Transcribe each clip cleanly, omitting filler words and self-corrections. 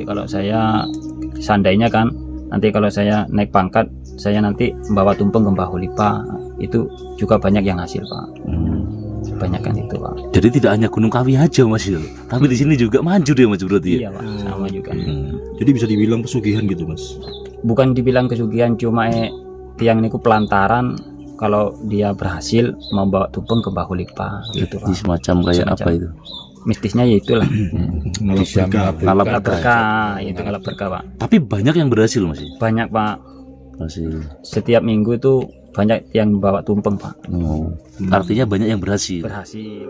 kalau saya seandainya kan nanti kalau saya naik pangkat, saya nanti membawa tumpeng ke Mbah Holipa, itu juga banyak yang hasil Pak. Banyak kan itu Pak. Jadi tidak hanya Gunung Kawi aja Mas ya, tapi di sini juga maju deh Mas berarti ya. Iya Pak, sama juga. Jadi bisa dibilang pesugihan gitu Mas. Bukan dibilang kesugihan, cuma tiang niku pelantaran kalau dia berhasil membawa tumpeng ke Mbah Holipa gitu Pak. Ini semacam kayak Semacam. apa itu? Mistisnya ya itulah. Bisa Kalau Ngalap berkah, itu ngalap berkah Pak. Tapi banyak yang berhasil Mas ya? Banyak Pak. Masih. Setiap minggu itu banyak yang bawa tumpeng Pak. Artinya banyak yang berhasil. Berhasil.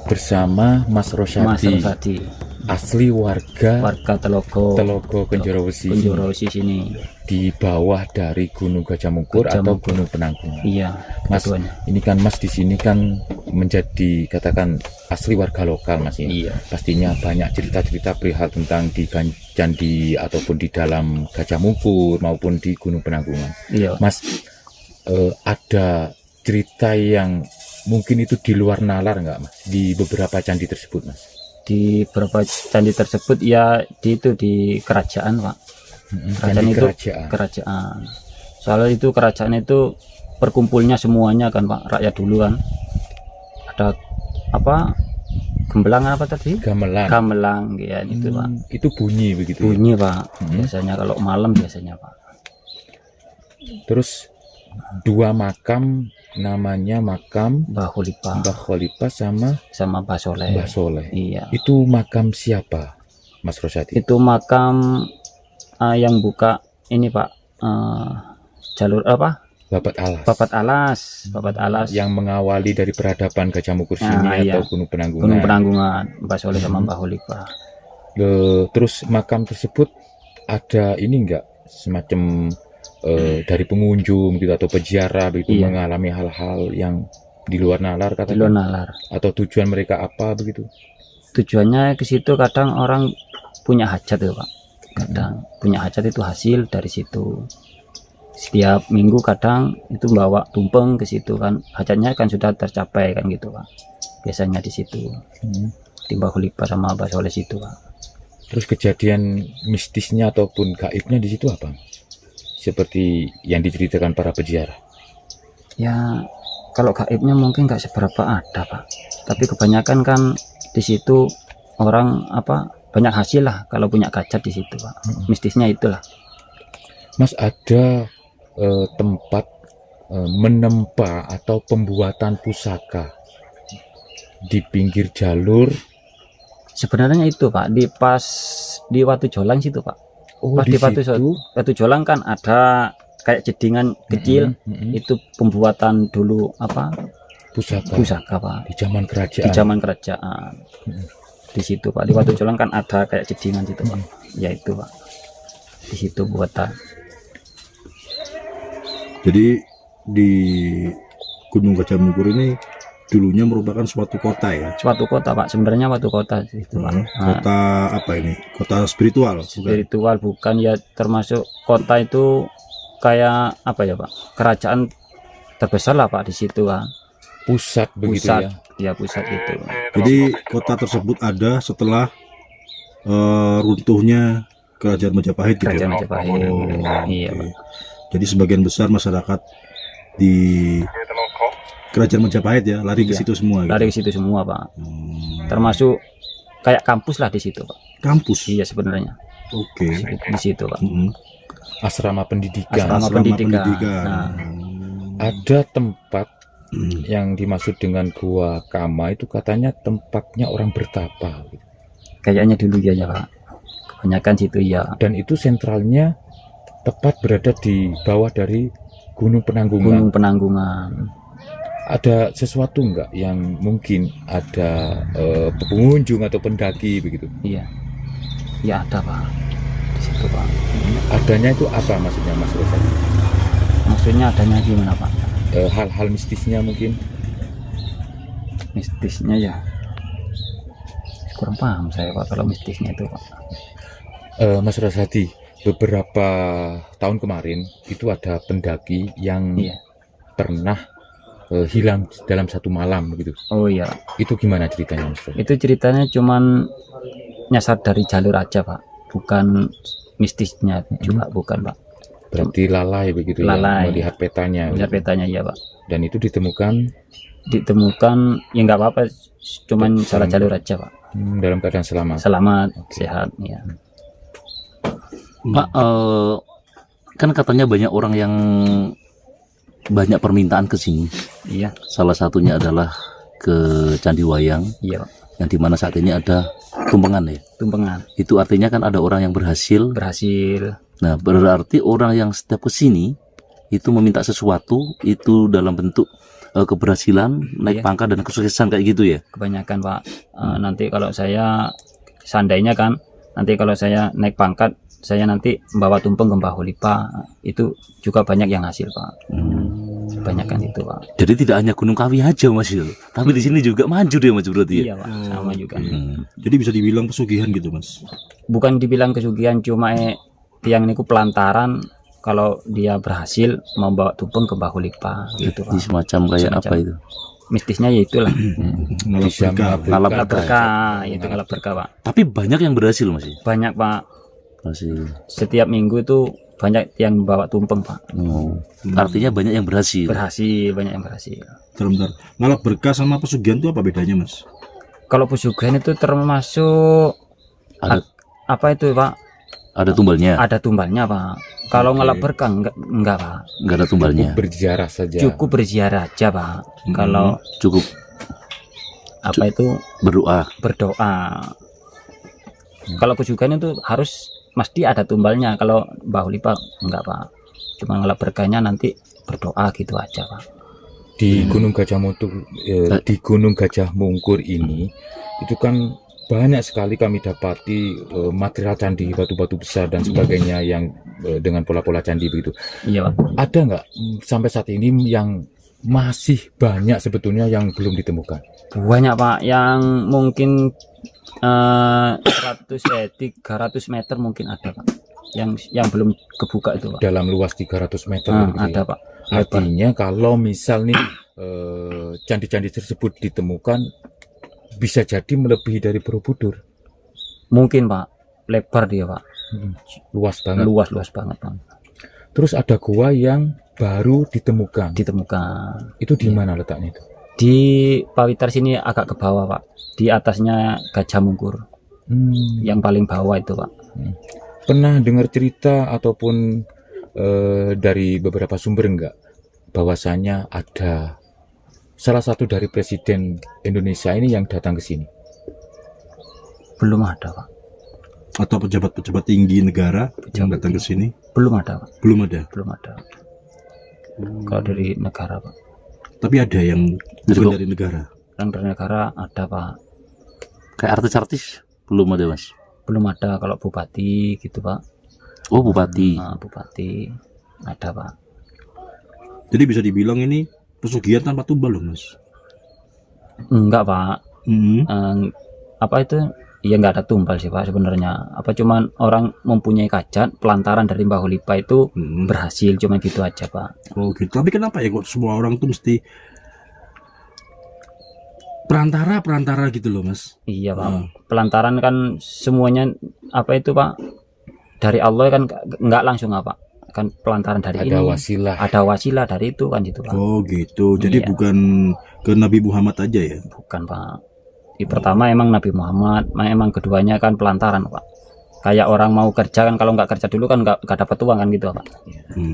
Bersama Mas Mas Rosyadi, Rosadi, asli warga Telogo Kenjoro Wesi sini. di bawah dari Gunung Gajah Mungkur Gajah atau Mungkur. Gunung Penanggungan. Iya, Mas, keduanya. ini kan Mas di sini kan menjadi katakan asli warga lokal Mas ya. Iya. Pastinya banyak cerita-cerita perihal tentang di candi ataupun di dalam Gajah Mungkur maupun di Gunung Penanggungan. Iya. Mas, ada cerita yang mungkin itu di luar nalar nggak Mas di beberapa candi tersebut Mas? Di beberapa candi tersebut ya di kerajaan Pak. Candi itu kerajaan. Soalnya itu kerajaan itu perkumpulnya semuanya kan Pak, rakyat dulu kan. Ada apa? Gembelang apa tadi? Gamelang ya itu Pak. Itu bunyi begitu. Bunyi Pak. Biasanya kalau malam biasanya Pak. Terus dua makam, namanya makam Mbah Holipa Mbah Holipa sama Mbah Soleh. Mbah Soleh. Iya. Itu makam siapa Mas Rosyadi? Itu makam yang buka ini Pak, jalur apa? Babat Alas. Babat Alas Yang mengawali dari peradaban Gajah Mungkur sini iya. atau Gunung Penanggungan. Gunung Penanggungan, Mbah Soleh sama Mbah Holipa. Terus makam tersebut ada ini enggak semacam dari pengunjung gitu atau peziarah begitu Iya. mengalami hal-hal yang di luar nalar Di katakan? luar nalar. Atau tujuan mereka apa begitu? Tujuannya ke situ kadang orang punya hajat ya Pak. Kadang punya hajat itu hasil dari situ. Setiap minggu kadang itu bawa tumpeng ke situ kan, hajatnya kan sudah tercapai kan gitu Pak. Biasanya di situ. Di Mbah Holipa sama Mbah Soleh situ Pak. Terus kejadian mistisnya ataupun gaibnya di situ apa? Seperti yang diceritakan para peziarah. Ya kalau gaibnya mungkin nggak seberapa ada Pak. Tapi kebanyakan kan di situ orang apa banyak hasil lah kalau punya hajat di situ Pak. Mistisnya itulah. Mas, ada tempat menempa atau pembuatan pusaka di pinggir jalur? Sebenarnya itu Pak di Watu Jolang situ Pak. Pas di di Watu Jolang kan ada kayak jedingan kecil, itu pembuatan dulu apa pusaka Pak. Di zaman kerajaan. Di zaman kerajaan. Di situ Pak, di Watu Jolang kan ada kayak jedingan situ Pak. Ya itu Pak. Di situ buatan. Jadi di Gunung Gajah Mungkur ini dulunya merupakan suatu kota ya. Suatu kota Pak, sebenarnya suatu kota itu Pak. Kota apa ini? Kota spiritual. Spiritual bukan ya, termasuk kota itu kayak apa ya Pak? Kerajaan terbesar lah Pak di situ kan. Pusat begitu Pusat, ya. ya pusat itu. Jadi kota tersebut ada setelah runtuhnya Kerajaan Majapahit gitu. Kerajaan Majapahit. Iya oke. Pak. Jadi sebagian besar masyarakat di Kerajaan Majapahit ya lari ke Iya, situ semua. Lari ke situ semua Pak. Termasuk kayak kampus lah di situ Pak. Kampus. Iya sebenarnya. Oke. Di situ Pak. Asrama pendidikan. Asrama pendidikan. Nah, Ada tempat yang dimaksud dengan Gua Kama itu katanya tempatnya orang bertapa. kayaknya dulu ya Pak. Kebanyakan situ ya. Dan itu sentralnya tepat berada di bawah dari Gunung Penanggungan. Gunung Penanggungan. Ada sesuatu enggak yang mungkin ada pengunjung atau pendaki begitu? Iya. Ya ada Pak. Di situ Pak. Adanya itu apa maksudnya Mas Rosadi? Maksudnya adanya gimana Pak? Hal-hal mistisnya mungkin. Mistisnya ya kurang paham saya Pak kalau mistisnya itu Pak. Mas Rosadi, beberapa tahun kemarin itu ada pendaki yang Iya. pernah hilang dalam satu malam begitu. Oh iya, Itu gimana ceritanya Mas Rosadi? itu ceritanya cuman nyasar dari jalur aja Pak, bukan mistisnya juga bukan Pak. Berarti lalai begitu ya, Lalai. melihat petanya. Lihat petanya ya Pak. Dan itu ditemukan Ya nggak apa-apa, cuman salah jalur aja Pak. dalam keadaan selamat. Selamat, sehat ya. Pak, kan katanya banyak orang yang banyak permintaan ke sini. Iya, Salah satunya adalah ke Candi Wayang, iya Pak. yang dimana saat ini ada tumpengan ya. Tumpengan Itu artinya kan ada orang yang berhasil. berhasil. Nah, berarti orang yang setiap ke sini itu meminta sesuatu itu dalam bentuk keberhasilan, naik Iya. pangkat dan kesuksesan kayak gitu ya. Kebanyakan Pak. Nanti kalau saya seandainya kan, nanti kalau saya naik pangkat, saya nanti membawa tumpeng ke Mbah Hulipa, itu juga banyak yang hasil Pak. Kebanyakan itu Pak. Jadi tidak hanya Gunung Kawi aja Mas itu, tapi di sini juga maju deh Mas berarti ya. Iya Pak, sama juga. Jadi bisa dibilang pesugihan gitu Mas. Bukan dibilang kesugihan, cuma tiang niku pelantaran kalau dia berhasil membawa tumpeng ke Mbah Hulipa gitu Ini Pak. semacam kayak Semacam. apa itu? Mistisnya ya itulah. Ngalap Bisa berkah. mengabulkan Ngalap Ngalap berkah, itu ngalap berkah Pak. Tapi banyak yang berhasil Mas ya? Banyak Pak. Masih. Setiap minggu itu banyak yang bawa tumpeng Pak. Oh. Artinya banyak yang berhasil. Berhasil, banyak yang berhasil. Bentar. Ngalap berkah sama pesugihan itu apa bedanya Mas? Kalau pesugihan itu termasuk Ada apa itu Pak? ada tumbalnya, Ada tumbalnya Pak. Kalau Oke. ngalap berkah enggak Pak. nggak ada tumbalnya. Berziarah saja. Cukup berziarah aja Pak. Kalau Cukup apa itu berdoa. berdoa. Kalau pesugihan itu harus mesti ada tumbalnya. Kalau Mbah Hulipa enggak Pak. Cuma ngalap berkahnya nanti berdoa gitu aja Pak. Di Gunung Gajah Mungkur, di Gunung Gajah Mungkur ini itu kan banyak sekali kami dapati material candi, batu-batu besar dan sebagainya yang dengan pola-pola candi begitu. Iya Pak. Ada nggak sampai saat ini yang masih banyak sebetulnya yang belum ditemukan? Banyak Pak, yang mungkin 300 meter mungkin ada Pak. Yang belum kebuka itu Pak. Dalam luas 300 meter begitu Ada ya? Pak. Lebar. Artinya kalau misal nih candi-candi tersebut ditemukan bisa jadi melebihi dari Borobudur. Mungkin Pak, lebar dia Pak. Luas banget. Luas banget Pak. Terus ada gua yang baru ditemukan. Ditemukan Itu di mana letaknya itu? di Pawitar sini, agak ke bawah Pak. Di atasnya Gajah Mungkur, yang paling bawah itu Pak. Pernah dengar cerita ataupun dari beberapa sumber enggak bahwasanya ada salah satu dari presiden Indonesia ini yang datang ke sini? Belum ada Pak. Atau pejabat-pejabat tinggi negara yang Pejabat datang ke sini? Belum ada Pak. Belum ada. Belum ada. Kalau dari negara Pak. Tapi ada yang bukan dari negara. Yang dari negara ada Pak. Kayak artis-artis belum ada Mas. Belum ada. Kalau bupati gitu Pak. Oh bupati. Bupati ada Pak. Jadi bisa dibilang ini pesugihan tanpa tumbal loh Mas. Enggak Pak. Hmm. Apa itu? Ya nggak ada tumbal sih Pak sebenarnya. Apa cuman orang mempunyai kajat pelantaran dari Mbah Hulipa itu berhasil, cuma gitu aja Pak. Oh gitu. Tapi kenapa ya kok semua orang tuh mesti perantara gitu loh Mas? Iya Pak. Pelantaran kan semuanya apa itu Pak? Dari Allah kan nggak langsung apa? Kan pelantaran dari Ada ini. wasilah. Ada wasilah dari itu kan gitu Pak. Oh gitu. Jadi Iya. bukan ke Nabi Muhammad aja ya? Bukan Pak. Di pertama emang Nabi Muhammad, emang keduanya kan pelantaran Pak. Kayak orang mau kerja kan, kalau nggak kerja dulu kan nggak dapat uang kan gitu Pak.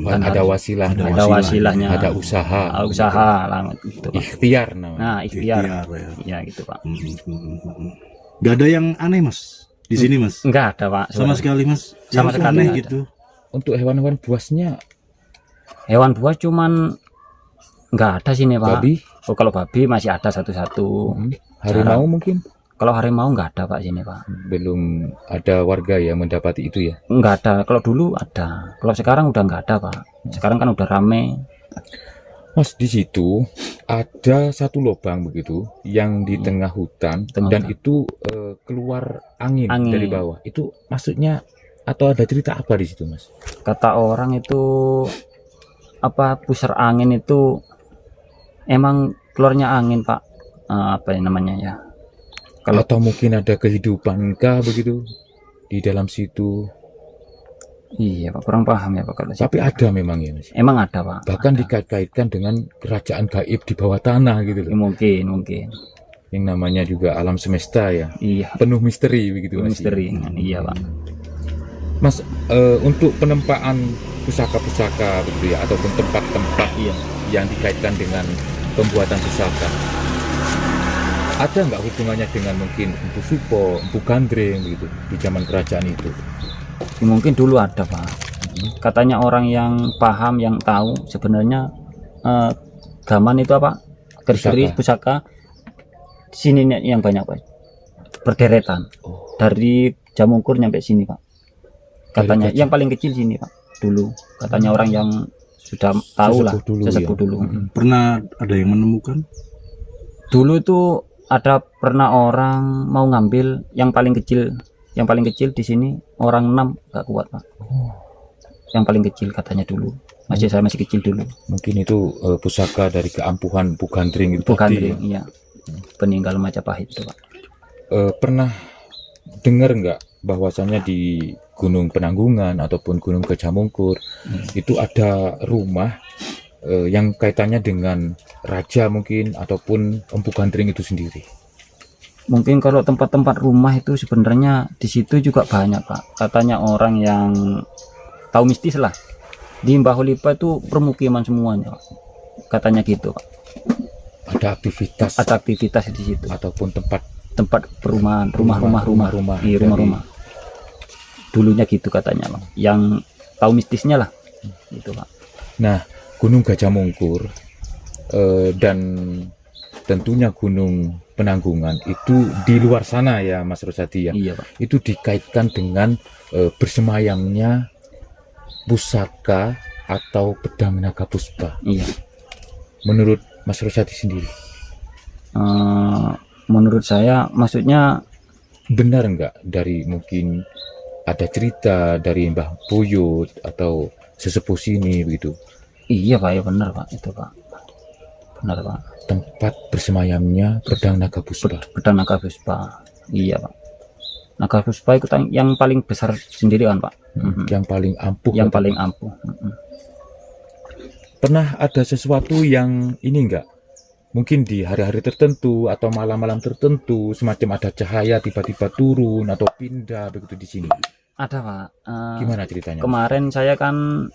Kan Ada wasilah. Ada wasilahnya. Ada usaha. Usaha lah gitu Pak. Ikhtiar namanya. Nah, ikhtiar. Ya. Ya gitu Pak. Gak ada yang aneh Mas di sini Mas? Enggak ada Pak. Sama sekali Mas? Sama Yang sekali aneh nggak ada. gitu? Untuk hewan-hewan buasnya Hewan buas cuman nggak ada sini Pak. babi, Oh kalau babi masih ada satu-satu. harimau mungkin. Kalau harimau nggak ada Pak sini Pak. Belum ada warga yang mendapati itu ya. Nggak ada. Kalau dulu ada. Kalau sekarang udah nggak ada Pak. Sekarang kan udah rame. Mas, di situ ada satu lubang begitu yang di tengah hutan Tengah dan hutan. itu keluar angin Angin. dari bawah. Itu maksudnya atau ada cerita apa di situ, Mas? Kata orang itu apa pusar angin itu emang keluarnya angin Pak. Apa ya namanya ya? Kalau Atau mungkin ada kehidupan kah begitu di dalam situ? iya Pak kurang paham ya Pak kalau Tapi ada memang ya, Mas. emang ada Pak. Bahkan Ada. dikait-kaitkan dengan kerajaan gaib di bawah tanah gitu Ya, loh. mungkin. Yang namanya juga alam semesta ya. Iya. Penuh misteri begitu, Mas. Misteri. Iya Pak. Mas, untuk penempaan pusaka-pusaka begitu ya, ataupun tempat-tempat Iya. yang dikaitkan dengan pembuatan pusaka, ada nggak hubungannya dengan mungkin Empu Supo, Empu Gandreng begitu di zaman kerajaan itu? Ya, mungkin dulu ada Pak. Katanya orang yang paham, yang tahu sebenarnya gaman itu apa? Keris-keris pusaka sini nih yang banyak Pak. Berderetan. Oh. Dari Jamungkur nyampe sini Pak. Katanya Dari yang paling kecil sini Pak. Dulu katanya orang yang sudah tahu lah, Sesepuh dulu, sesepuh ya. dulu. Pernah ada yang menemukan? Dulu itu ada pernah orang mau ngambil yang paling kecil di sini orang 6 nggak kuat Pak. Yang paling kecil katanya dulu. Saya masih kecil dulu. Mungkin itu pusaka dari keampuhan Empu Gandreng itu Bukan tadi. iya. Peninggal Majapahit itu Pak. Pernah dengar nggak bahwasanya di Gunung Penanggungan ataupun Gunung Gajah Mungkur itu ada rumah yang kaitannya dengan raja mungkin ataupun Empu Gandreng itu sendiri? Mungkin kalau tempat-tempat rumah itu sebenarnya di situ juga banyak Pak. Katanya orang yang tahu mistis lah. Di Mbaholipa itu permukiman semuanya Pak. Katanya gitu Pak. Ada aktivitas Ada aktivitas di situ. ataupun tempat Perumahan, rumah-rumah. Iya, dari- rumah-rumah. Dulunya gitu katanya Pak. Yang tahu mistisnya lah. Gitu Pak. Nah, Gunung Gajah Mungkur dan tentunya Gunung Penanggungan itu di luar sana ya Mas Rosadi ya. Iya Pak. Itu dikaitkan dengan bersemayamnya pusaka atau pedang naga puspa. Iya. Menurut Mas Rosadi sendiri, Menurut saya maksudnya benar nggak dari mungkin ada cerita dari Mbah Buyut atau sesepuh sini begitu, iya Pak ya benar Pak itu Pak. Benar Pak. tempat bersemayamnya pedang naga puspa? Pedang naga puspa. Iya Pak. Naga puspa itu yang paling besar sendiri kan Pak. Yang paling ampuh. Yang atau paling apa? ampuh. Pernah ada sesuatu yang ini enggak? Mungkin di hari-hari tertentu atau malam-malam tertentu semacam ada cahaya tiba-tiba turun atau pindah begitu di sini. Ada Pak. Gimana ceritanya? Kemarin saya kan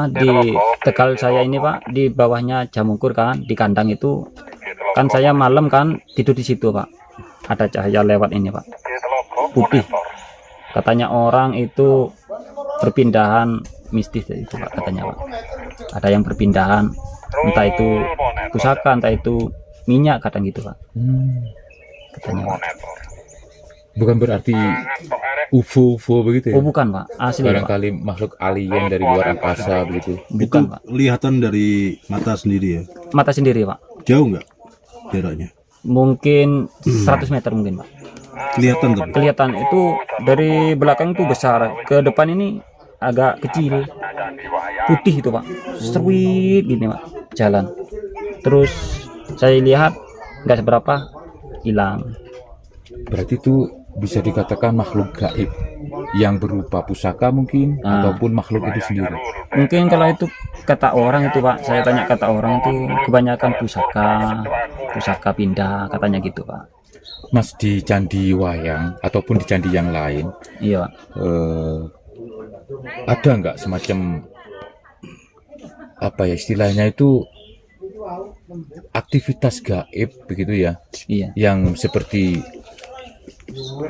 di Tegal saya ini Pak, di bawahnya Jamungkur kan, di kandang itu kan saya malam kan tidur di situ Pak. Ada cahaya lewat ini Pak. Putih. Katanya orang itu perpindahan mistis itu Pak katanya Pak. Ada yang perpindahan, entah itu pusaka, entah itu minyak kadang gitu Pak. Katanya Pak. Bukan berarti UFO begitu ya? Oh bukan Pak, asli Pak. Barangkali makhluk alien dari luar angkasa begitu. Bukan Itu Pak. kelihatan dari mata sendiri ya. Mata sendiri Pak. Jauh nggak jaraknya? Mungkin 100 meter mungkin Pak. Kelihatan tapi. Kelihatan itu dari belakang itu besar, ke depan ini agak kecil, putih itu Pak, seruit gini Pak, jalan. Terus saya lihat nggak seberapa hilang. Berarti itu bisa dikatakan makhluk gaib yang berupa pusaka mungkin ataupun makhluk itu sendiri. Mungkin kalau itu kata orang itu Pak, saya tanya kata orang itu kebanyakan pusaka pindah katanya gitu Pak. Mas, di Candi Wayang ataupun di candi yang lain Iya Pak. ada nggak semacam apa ya istilahnya itu aktivitas gaib begitu ya, Iya. yang seperti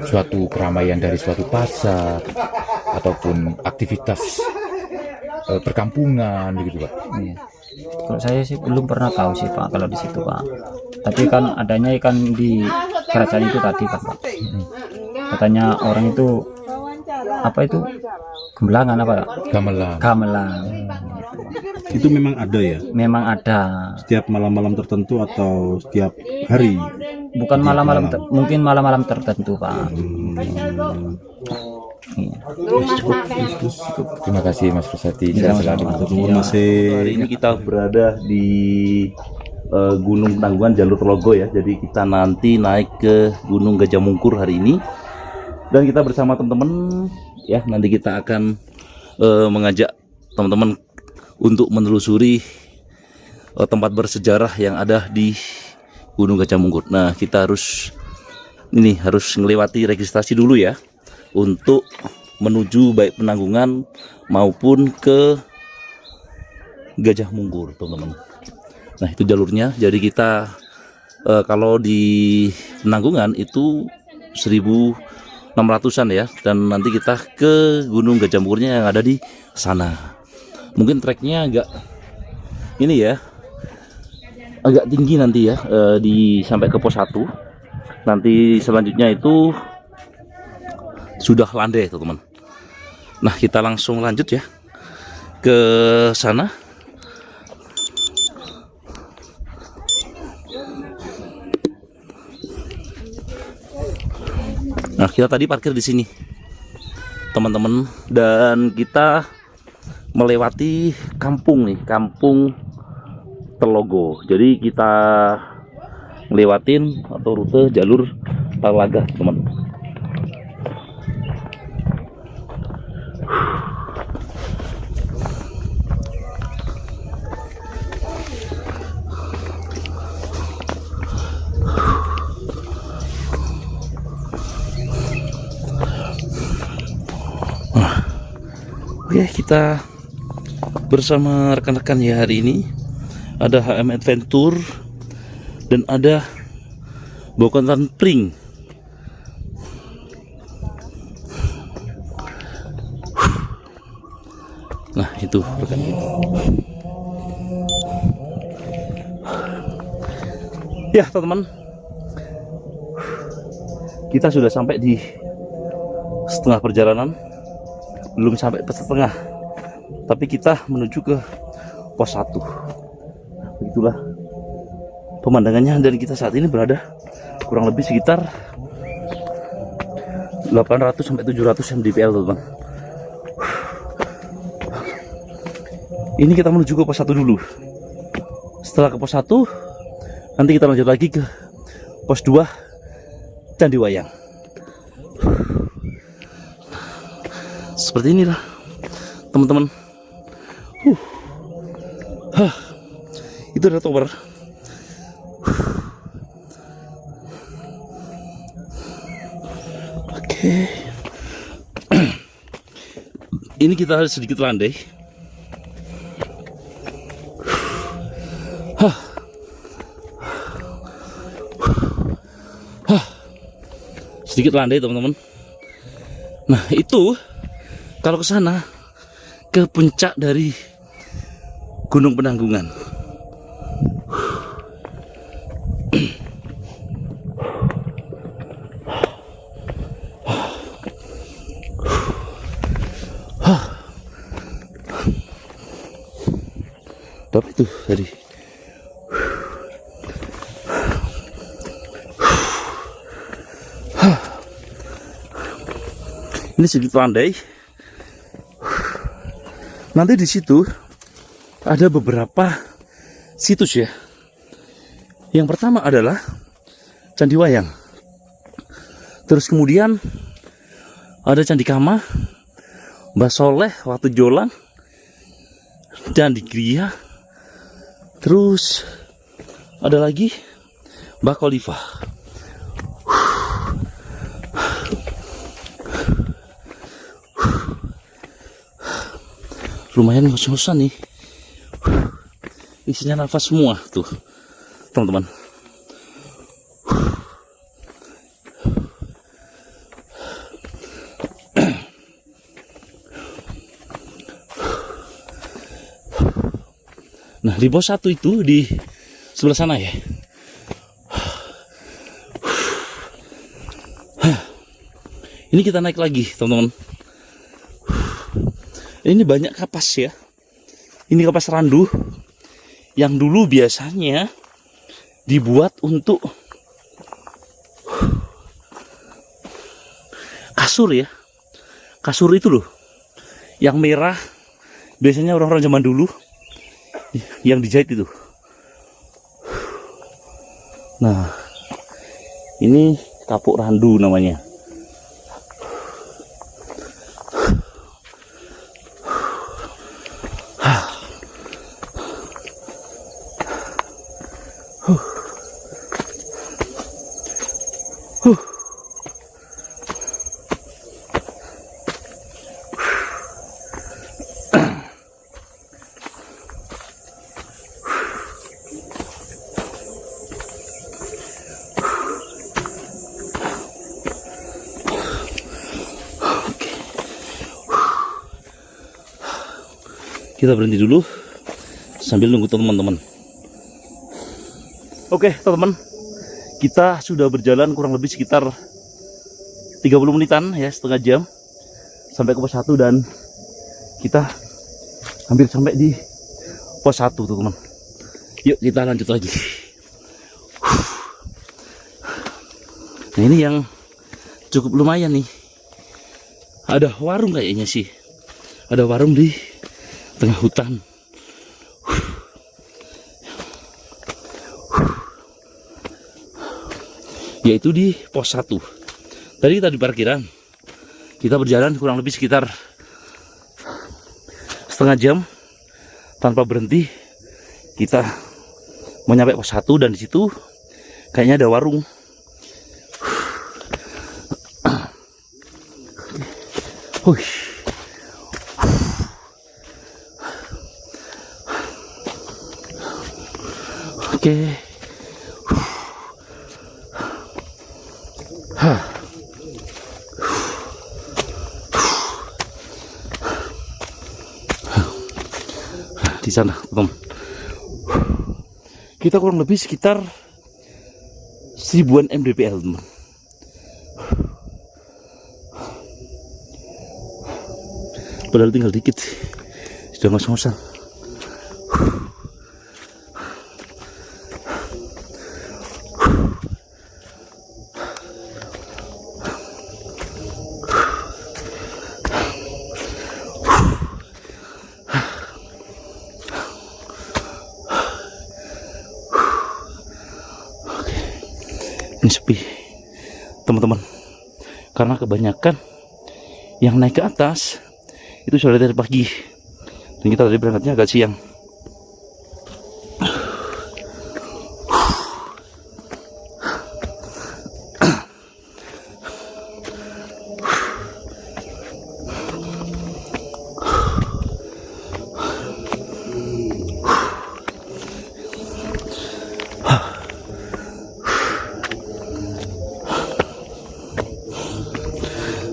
suatu keramaian dari suatu pasar ataupun aktivitas perkampungan begitu Pak? Iya. Kalau saya sih belum pernah tahu sih Pak kalau di situ Pak. Tapi kan adanya kan di kerajaan itu tadi kan Pak. Katanya orang itu apa itu Gembelangan apa Pak? Gamelan. Gamelan. Itu memang ada ya? Memang ada. Setiap malam-malam tertentu atau setiap hari? Bukan malam-malam, mungkin malam-malam tertentu Pak. Iya. Terima kasih Mas Rusati. Iya, Sehat selalu. Iya. Hari ini kita berada di Gunung Penanggungan jalur Telogo ya. Jadi kita nanti naik ke Gunung Gajah Mungkur hari ini. Dan kita bersama teman-teman ya, nanti kita akan mengajak teman-teman untuk menelusuri tempat bersejarah yang ada di Gunung Gajah Mungkur. Nah, kita harus melewati registrasi dulu ya untuk menuju baik Penanggungan maupun ke Gajah Mungkur, teman-teman. Nah, itu jalurnya. Jadi kita kalau di Penanggungan itu 1600-an ya, dan nanti kita ke Gunung Gajah Mungkurnya yang ada di sana. Mungkin treknya agak ini ya, agak tinggi nanti ya, sampai ke pos 1. Nanti selanjutnya itu sudah landai, teman-teman. Nah, kita langsung lanjut ya ke sana. Nah, kita tadi parkir di sini, teman-teman, dan kita melewati kampung nih, kampung Telogo. Jadi kita ngelewatin atau rute jalur Talaga, teman. Oke, kita bersama rekan-rekan ya hari ini. Ada HM Adventure dan ada Bokontan Pring. Nah, itu rekan kita. Ya, teman-teman. Kita sudah sampai di setengah perjalanan. Belum sampai setengah, tapi kita menuju ke pos 1. Begitulah pemandangannya, dan kita saat ini berada kurang lebih sekitar 800 sampai 700 mdpl, teman-teman. Ini kita menuju ke pos 1 dulu. Setelah ke pos 1, nanti kita lanjut lagi ke pos 2 Candi Wayang. Seperti inilah, teman-teman. Itu ada tower. Oke. Ini kita harus sedikit landai. Sedikit landai, teman-teman. Nah, itu kalau ke sana, ke puncak dari Gunung Penanggungan. Tapi itu tadi. Ini sedikit landai. Nanti di situ ada beberapa situs ya. Yang pertama adalah Candi Wayang. Terus kemudian ada Candi Kama, Mbah Soleh, Watu Jolang, Candi Gria. Terus ada lagi Mbah Khalifah. Lumayan ngos-ngosan nih. Isinya nafas semua tuh, teman-teman. Nah, di pos 1 itu di sebelah sana ya. Ini kita naik lagi, teman-teman. Ini banyak kapas ya. Ini kapas randu yang dulu biasanya dibuat untuk kasur ya. Kasur itu loh, yang merah. Biasanya orang-orang zaman dulu yang dijahit itu. Nah, ini kapuk randu namanya. Kita berhenti dulu sambil nunggu teman-teman. Oke teman-teman, kita sudah berjalan kurang lebih sekitar 30 menitan ya, setengah jam sampai ke pos 1 dan kita hampir sampai di pos 1 teman-teman. Yuk kita lanjut lagi. Nah ini yang cukup lumayan nih. Ada warung kayaknya sih. Ada warung di tengah hutan. Yaitu di pos 1. Tadi kita di parkiran. Kita berjalan kurang lebih sekitar setengah jam tanpa berhenti. Kita mau nyampe pos 1 dan di situ kayaknya ada warung. Oke. Di sana, teman. Kita kurang lebih sekitar 1000-an mdpl, teman. Padahal tinggal dikit, sudah ngos-ngosan. Ini sepi teman-teman, karena kebanyakan yang naik ke atas itu sudah dari pagi dan kita tadi berangkatnya agak siang.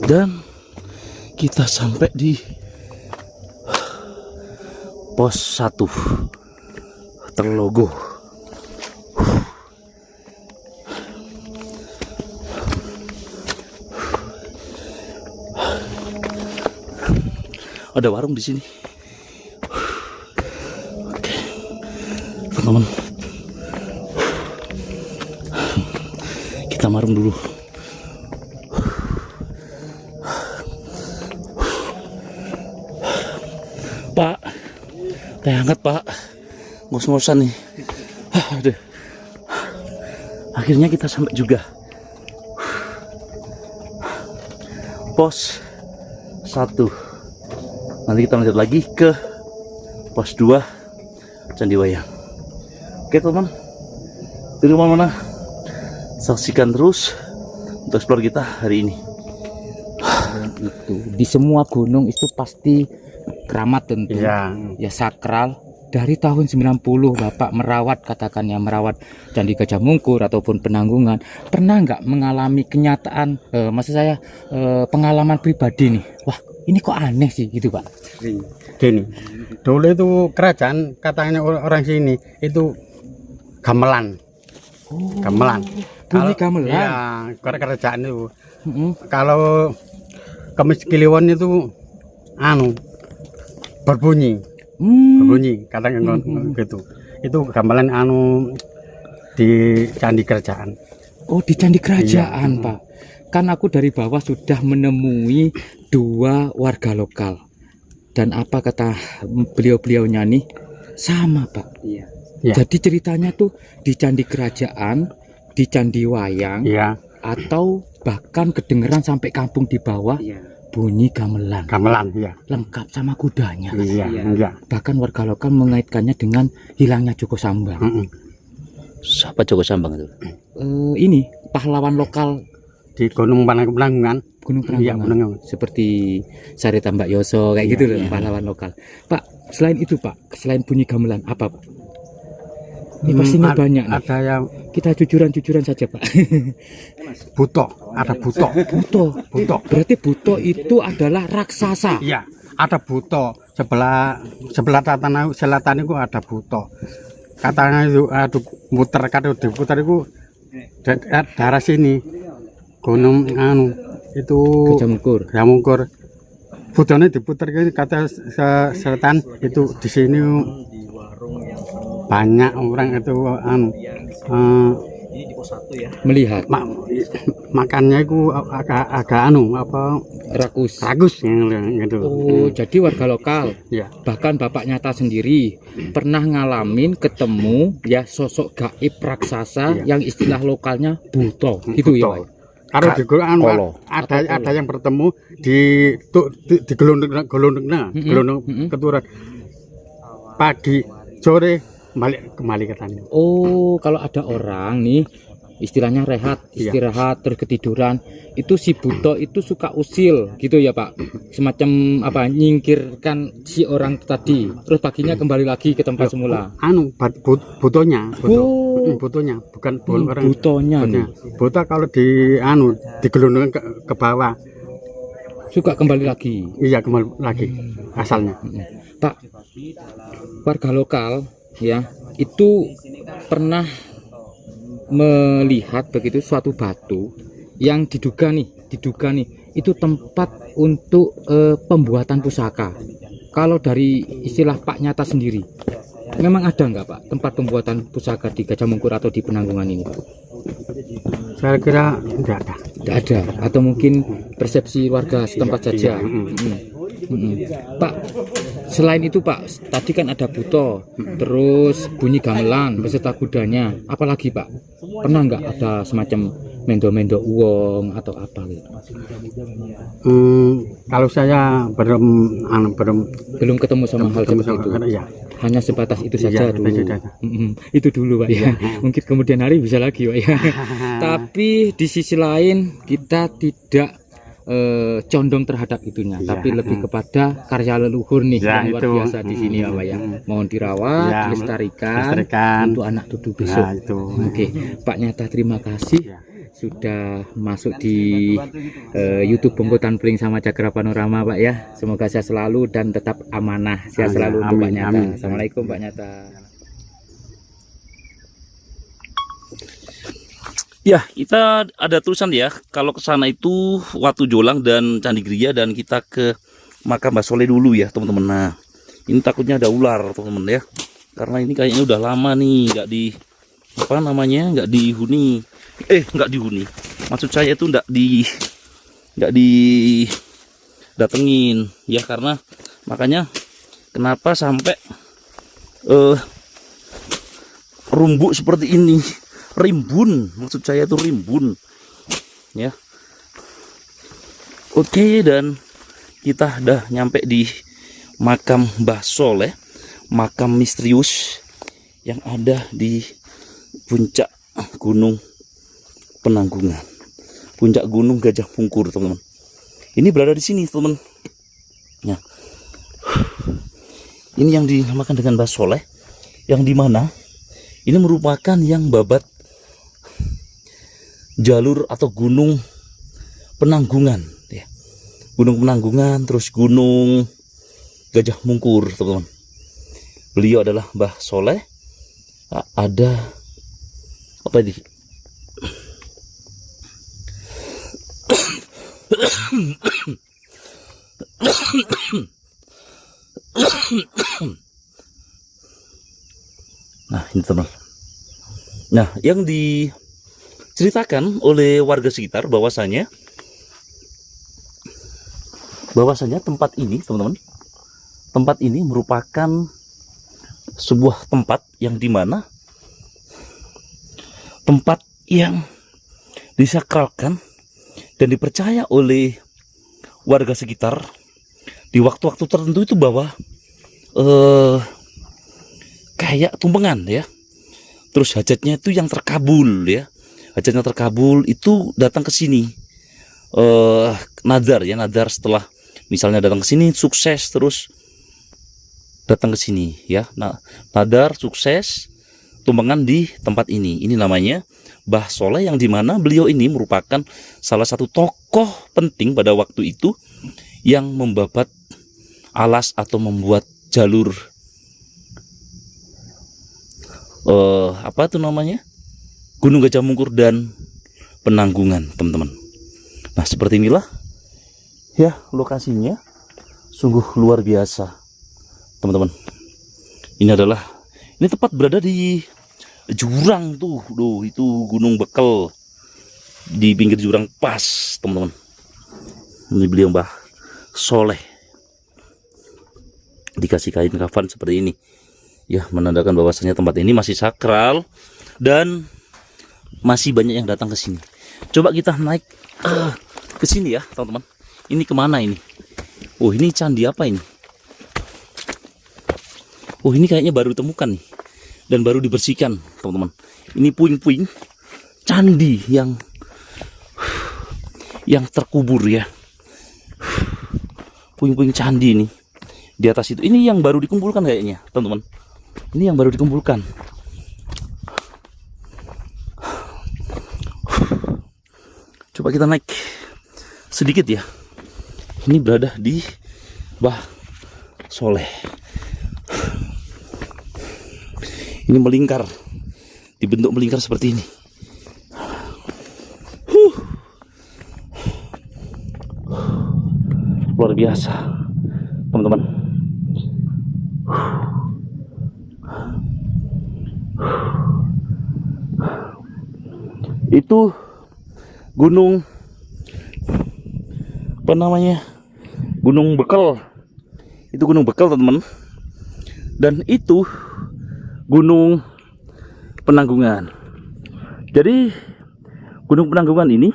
Dan kita sampai di pos 1 Terlogo. Ada warung di sini. Oke, teman-teman, kita marung dulu. Pak, teh hangat Pak, ngos-ngosan nih. Aduh. Akhirnya kita sampai juga. Pos 1. Nanti kita lanjut lagi ke pos 2 Candi Wayang. Oke teman, dari mana-mana saksikan terus untuk explore kita hari ini. Itu di semua gunung itu pasti keramat tentu ya sakral. Dari tahun 90 Bapak merawat, katakannya merawat Candi Gajah Mungkur ataupun Penanggungan, pernah nggak mengalami kenyataan maksud saya pengalaman pribadi nih, wah ini kok aneh sih gitu Pak? Gini, dulu itu kerajaan katanya orang sini itu gamelan. Gamelan. Bunyi gamelan. Iya, kerajaan itu. Kalau kemis kliwon itu berbunyi katanya gitu. Itu gamelan di candi kerajaan. Oh, di candi kerajaan, Iya. Pak. Kan aku dari bawah sudah menemui 2 warga lokal. Dan apa kata beliau-beliaunya nih? Sama, Pak. Iya. Jadi ceritanya tuh di candi kerajaan, di candi wayang, Iya, atau bahkan kedengeran sampai kampung di bawah bunyi gamelan. gamelan ya. Lengkap sama kudanya. Iya. Bahkan warga lokal mengaitkannya dengan hilangnya Joko Sambang. Siapa Joko Sambang itu? Ini pahlawan lokal Di Gunung Penanggungan. Gunung Iya, Penanggungan. Seperti Sarita Mbak Yoso kayak gitu loh, pahlawan lokal. Pak, selain itu Pak, selain bunyi gamelan apa Pak? Ini pastinya banyak nih. Ada yang Kita jujuran saja Pak. buto, ada buto. Buto. Berarti buto itu adalah raksasa. Iya, ada buto. Sebelah tatan selatan itu ada buto. Katanya itu muter kado diputar itu daerah sini. Gunung itu Gajah Mungkur. Butone diputar kata selatan itu di sini banyak orang itu Melihat makannya itu agak ragus gitu. Oh, jadi warga lokal. Ya. Bahkan Bapak Nyata sendiri pernah ngalamin ketemu ya sosok gaib raksasa yang istilah lokalnya buto. Gitu ya, Pak. Kalau di ada yang bertemu di gelondong keturunan pagi sore kembali ke tanah. Oh, kalau ada orang nih istilahnya rehat, istirahat terus ketiduran, itu si buto itu suka usil gitu ya Pak. Semacam apa nyingkirkan si orang tadi. Terus paginya kembali lagi ke tempat semula. Butonya, Oh. butonya bukan orang. Butonya nih. Buta kalau digelondongkan ke bawah. Suka kembali lagi. Iya, kembali lagi asalnya. Pak, warga lokal ya itu pernah melihat begitu suatu batu yang diduga nih itu tempat untuk pembuatan pusaka. Kalau dari istilah Pak Nyata sendiri, memang ada nggak Pak tempat pembuatan pusaka di Gajah Mungkur atau di Penanggungan ini Pak? Saya kira tidak ada. Tidak ada, atau mungkin persepsi warga setempat saja. Pak, selain itu Pak, tadi kan ada buto, terus bunyi gamelan beserta kudanya, apalagi Pak? Pernah nggak ada semacam mendo-mendo uang atau apa gitu? Kalau saya Belum ketemu sama hal seperti itu. Ya. Hanya sebatas itu saja Iya, dulu. itu saja. Itu dulu Pak ya. Mungkin kemudian hari bisa lagi Pak ya. Tapi di sisi lain kita tidak condong terhadap itunya, tapi lebih kepada karya leluhur nih Ya, yang luar itu. biasa di sini ya Pak ya. Mohon dirawat, Ya, dilestarikan untuk anak cucu besok. Ya, itu. Oke, Pak Nyata terima kasih Ya. sudah masuk di YouTube Bongkotan Pling sama Cakra Panorama Pak ya. Semoga sehat selalu dan tetap amanah. Sehat Amin, selalu untuk Pak amin, Nyata. amin. Assalamualaikum Pak Nyata. Ya, kita ada tulisan ya, kalau ke sana itu Watu Jolang dan Candi Gria, dan kita ke makam Mbah Soleh dulu ya, teman-teman. Nah, ini takutnya ada ular, teman-teman ya. Karena ini kayaknya udah lama nih nggak dihuni. Nggak dihuni. Maksud saya itu nggak datengin ya, karena makanya kenapa sampai rumbuk seperti ini. Rimbun, maksud saya itu rimbun ya. Oke, dan kita udah nyampe di makam Mbah Soleh, makam misterius yang ada di puncak Gunung Penanggungan, puncak Gunung Gajah Mungkur, teman-teman. Ini berada di sini, teman. Ya. Ini yang dinamakan dengan Mbah Soleh, yang dimana ini merupakan yang babat jalur atau gunung Penanggungan ya. Gunung Penanggungan, terus Gunung Gajah Mungkur, teman-teman. Beliau adalah Mbah Soleh. Ada apa ini? Nah, ini teman. Nah, yang diceritakan oleh warga sekitar bahwasanya tempat ini, teman-teman, tempat ini merupakan sebuah tempat yang dimana tempat yang disakralkan dan dipercaya oleh warga sekitar di waktu-waktu tertentu itu bahwa kayak tumpengan ya. Terus hajatnya itu yang terkabul ya. Hajatnya terkabul itu datang ke sini. Nadar ya, nadar setelah misalnya datang ke sini sukses terus datang ke sini ya. Nah, nadar sukses tumpengan di tempat ini. Ini namanya Mbah Soleh, yang dimana beliau ini merupakan salah satu tokoh penting pada waktu itu yang membabat alas atau membuat jalur apa itu namanya, Gunung Gajah Mungkur dan Penanggungan, teman-teman. Nah, seperti inilah ya lokasinya, sungguh luar biasa, teman-teman. Ini tepat berada di jurang tuh, itu Gunung Bekel di pinggir jurang pas, teman-teman. Ini beliau Mbah Soleh dikasih kain kafan seperti ini ya, menandakan bahwasanya tempat ini masih sakral dan masih banyak yang datang ke sini. Coba kita naik ke sini ya, teman-teman. Ini kemana ini? Oh, ini candi apa ini? Oh, ini kayaknya baru ditemukan nih dan baru dibersihkan, teman-teman. Ini puing-puing candi yang terkubur ya. Puing-puing candi ini di atas itu. Ini yang baru dikumpulkan kayaknya, teman-teman. Ini yang baru dikumpulkan. Coba kita naik sedikit ya. Ini berada di Mbah Soleh. Ini melingkar, dibentuk melingkar seperti ini. Luar biasa, teman-teman. Itu gunung apa namanya, Gunung Bekel. Itu Gunung Bekel, teman-teman. Dan itu Gunung Penanggungan. Jadi Gunung Penanggungan ini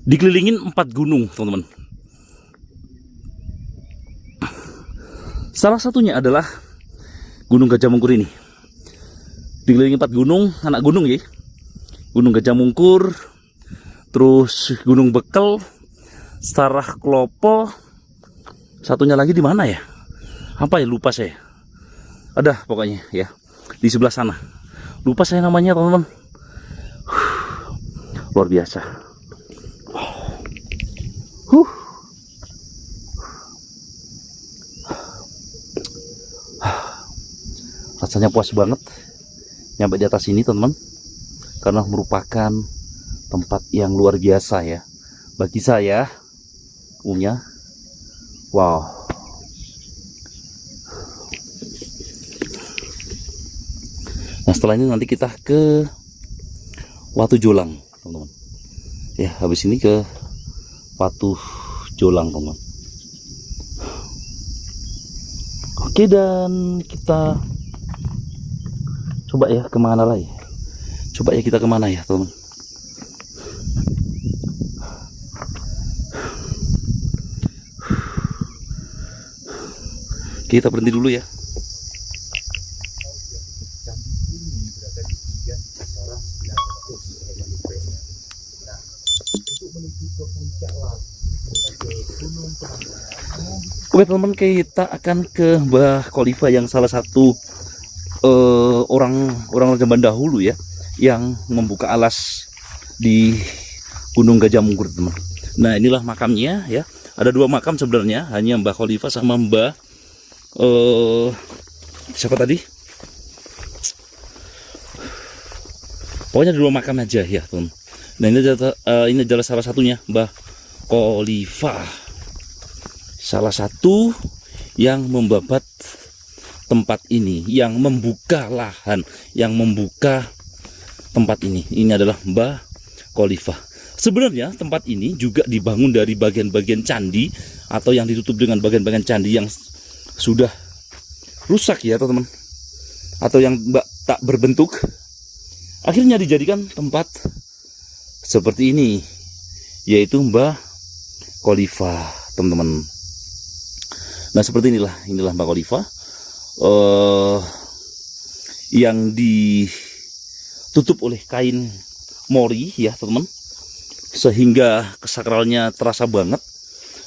dikelilingin 4 gunung, teman-teman. Salah satunya adalah Gunung Gajah Mungkur ini. Dikelilingi 4 gunung, anak gunung ya. Gunung Gajah Mungkur, terus Gunung Bekel, Sarah Klopo, satunya lagi di mana ya? Apa ya, lupa saya. Ada pokoknya ya, di sebelah sana. Lupa saya namanya, teman-teman. Luar biasa. Rasanya puas banget nyampe di atas ini, teman-teman, karena merupakan tempat yang luar biasa ya bagi saya umumnya. Wow. Nah, setelah ini nanti kita ke Watu Jolang, teman-teman. Ya, habis ini ke Watu Jolang, teman-teman. Oke, dan kita coba ya kemana lagi? Coba ya kita kemana ya, teman? Kita berhenti dulu ya. Oke, teman-teman, kita akan ke Mbah Khalifa, yang salah satu orang zaman dahulu ya, yang membuka alas di Gunung Gajah Mungkur, teman. Nah, inilah makamnya ya. Ada 2 makam sebenarnya, hanya Mbah Khalifa sama Mbah siapa tadi? Pokoknya ada 2 makam aja ya, teman. Nah ini adalah salah satunya Mbah Khalifah, salah satu yang membabat tempat ini, yang membuka lahan, yang membuka tempat ini. Ini adalah Mbah Khalifah. Sebenarnya tempat ini juga dibangun dari bagian-bagian candi atau yang ditutup dengan bagian-bagian candi yang sudah rusak ya teman-teman, atau yang tak berbentuk. Akhirnya dijadikan tempat seperti ini, yaitu Mbah Khalifah, teman-teman. Nah seperti inilah Mbah Khalifah yang ditutup oleh kain mori ya teman-teman, sehingga kesakralnya terasa banget.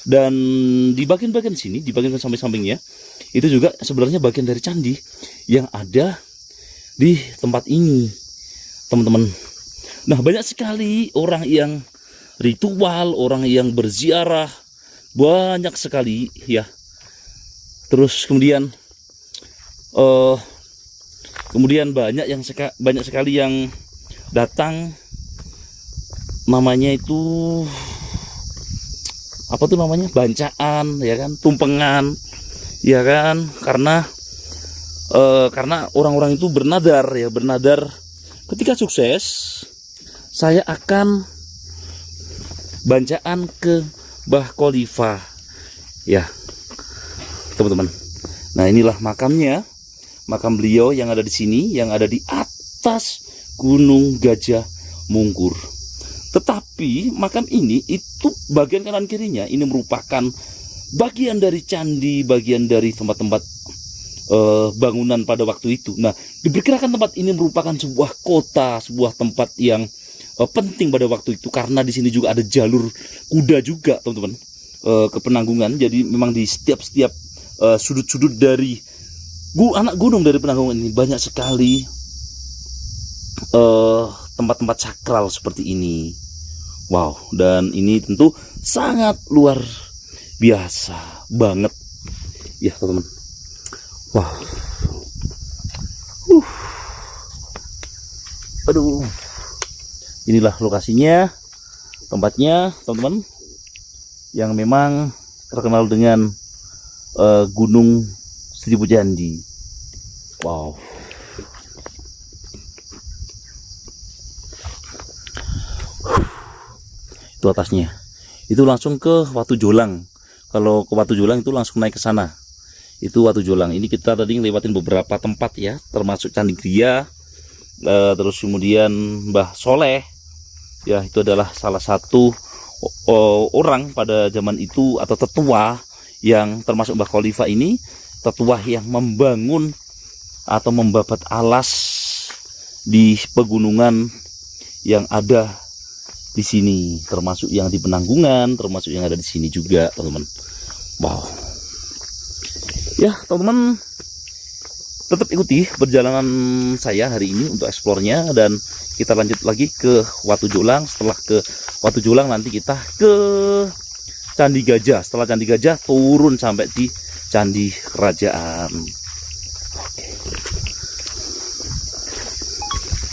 Dan di bagian-bagian sini, di bagian samping-sampingnya itu juga sebenarnya bagian dari candi yang ada di tempat ini, teman-teman. Nah banyak sekali orang yang ritual, orang yang berziarah, banyak sekali ya. Terus kemudian banyak sekali yang datang, namanya itu apa tuh namanya, bancaan ya kan, tumpengan ya kan, karena orang-orang itu bernadar ketika sukses saya akan bancaan ke Mbah Khalifah ya teman-teman. Nah inilah makamnya, makam beliau yang ada di sini, yang ada di atas Gunung Gajah Mungkur. Tetapi makam ini itu bagian kanan kirinya ini merupakan bagian dari candi, bagian dari tempat-tempat bangunan pada waktu itu. Nah diperkirakan tempat ini merupakan sebuah kota, sebuah tempat yang penting pada waktu itu, karena di sini juga ada jalur kuda juga teman-teman, ke Penanggungan. Jadi memang di setiap sudut-sudut dari anak gunung dari Penanggungan ini banyak sekali tempat-tempat sakral seperti ini. Wow, dan ini tentu sangat luar biasa banget ya teman-teman. Wow. Aduh. Inilah lokasinya, tempatnya teman-teman, yang memang terkenal dengan Gunung Seribu Candi. Wow. Itu atasnya. Itu langsung ke Watu Jolang. Kalau ke Watu Jolang itu langsung naik ke sana. Itu Watu Jolang. Ini kita tadi ngelewatin beberapa tempat ya, termasuk Candi Gria, terus kemudian Mbah Soleh. Ya, itu adalah salah satu orang pada zaman itu atau tetua yang termasuk Mbah Khalifah ini, tetua yang membangun atau membabat alas di pegunungan yang ada di sini, termasuk yang di Penanggungan, termasuk yang ada di sini juga, teman-teman. Wow. Ya, teman-teman, tetap ikuti perjalanan saya hari ini untuk eksplornya, dan kita lanjut lagi ke Watu Jolang. Setelah ke Watu Jolang nanti kita ke Candi Gajah. Setelah Candi Gajah turun sampai di Candi Kerajaan.